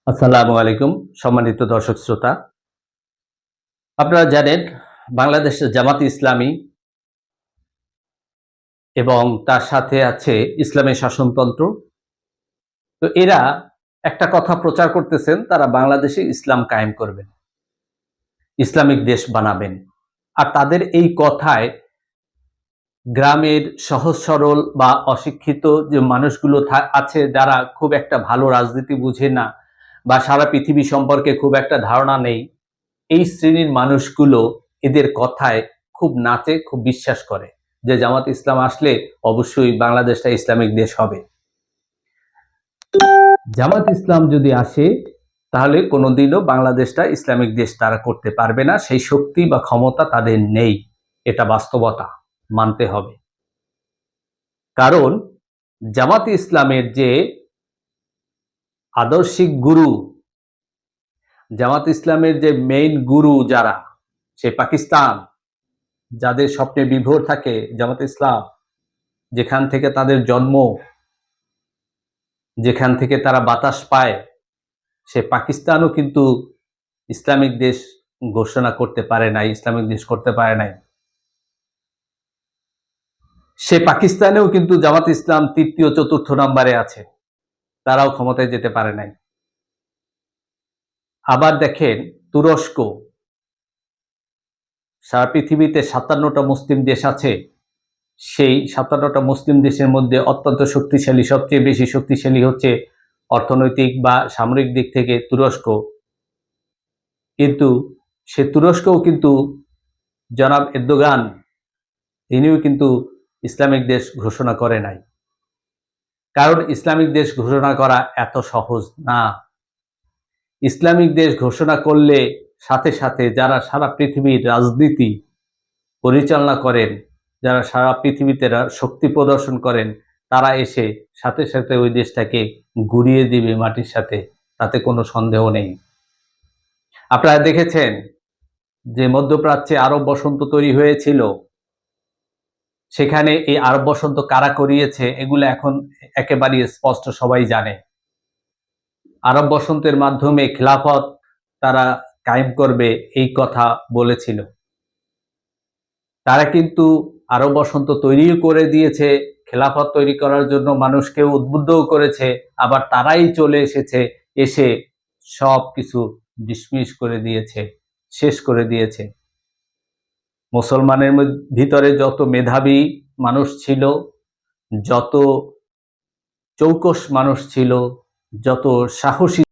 আসসালামু আলাইকুম সম্মানিত দর্শক শ্রোতা। আপনারা জানেন বাংলাদেশের জামাত ইসলামী এবং তার সাথে আছে ইসলামী শাসনতন্ত্র। তো এরা একটা কথা প্রচার করতেছেন, তারা বাংলাদেশে ইসলাম কায়েম করবেন, ইসলামিক দেশ বানাবেন। আর তাদের এই কথায় গ্রামের সহজ সরল বা অশিক্ষিত যে মানুষগুলো আছে, যারা খুব একটা ভালো রাজনীতি বুঝে না বা সারা পৃথিবী সম্পর্কে খুব একটা ধারণা নেই, এই শ্রেণীর মানুষগুলো এদের কথায় খুব নাচে, খুব বিশ্বাস করে যে জামাত ইসলাম আসলে অবশ্যই বাংলাদেশটা ইসলামিক দেশ হবে। জামাত ইসলাম যদি আসে তাহলে কোনোদিনও বাংলাদেশটা ইসলামিক দেশ তারা করতে পারবে না, সেই শক্তি বা ক্ষমতা তাদের নেই। এটা বাস্তবতা, মানতে হবে। কারণ জামাত ইসলামের যে আদর্শিক গুরু, জামাত ইসলামের যে মেইন গুরু যারা, সে পাকিস্তান, যাদের স্বপ্নে বিভোর থাকে জামাত ইসলাম, যেখান থেকে তাদের জন্ম, যেখান থেকে তারা বাতাস পায়, সে পাকিস্তানও কিন্তু ইসলামিক দেশ ঘোষণা করতে পারে নাই, ইসলামিক দেশ করতে পারে নাই। সে পাকিস্তানেও কিন্তু জামাত ইসলাম তৃতীয় চতুর্থ নম্বরে আছে, তারাও ক্ষমতায় যেতে পারে নাই। আবার দেখেন তুরস্ক, সারা পৃথিবীতে 57টা মুসলিম দেশ আছে, সেই 57টা মুসলিম দেশের মধ্যে অত্যন্ত শক্তিশালী, সবচেয়ে বেশি শক্তিশালী হচ্ছে অর্থনৈতিক বা সামরিক দিক থেকে তুরস্ক। কিন্তু সে তুরস্কও কিন্তু জনাব এরদোগান, তিনিও কিন্তু ইসলামিক দেশ ঘোষণা করে নাই। কারণ ইসলামিক দেশ ঘোষণা করা এত সহজ না। ইসলামিক দেশ ঘোষণা করলে সাথে সাথে যারা সারা পৃথিবীর রাজনীতি পরিচালনা করেন, যারা সারা পৃথিবীতে শক্তি প্রদর্শন করেন, তারা এসে সাথে সাথে ওই দেশটাকে গুঁড়িয়ে দিবে মাটির সাথে, তাতে কোনো সন্দেহ নেই। আপনারা দেখেছেন যে মধ্যপ্রাচ্যে আরব বসন্ত তৈরি হয়েছিল, সেখানে এই আরব বসন্ত কারা করিয়েছে এগুলো এখন একেবারেই স্পষ্ট, সবাই জানে। আরব বসন্তের মাধ্যমে খিলাফত তারা কায়েম করবে এই কথা বলেছিল। তারা কিন্তু আরব বসন্ত তৈরিও করে দিয়েছে, খেলাফত তৈরি করার জন্য মানুষকে উদ্বুদ্ধও করেছে। আবার তারাই চলে এসেছে, এসে সব কিছু ডিসমিস করে দিয়েছে, শেষ করে দিয়েছে। মুসলমানের ভিতরে যত মেধাবী মানুষ ছিল, যত চৌকস মানুষ ছিল, যত সাহসী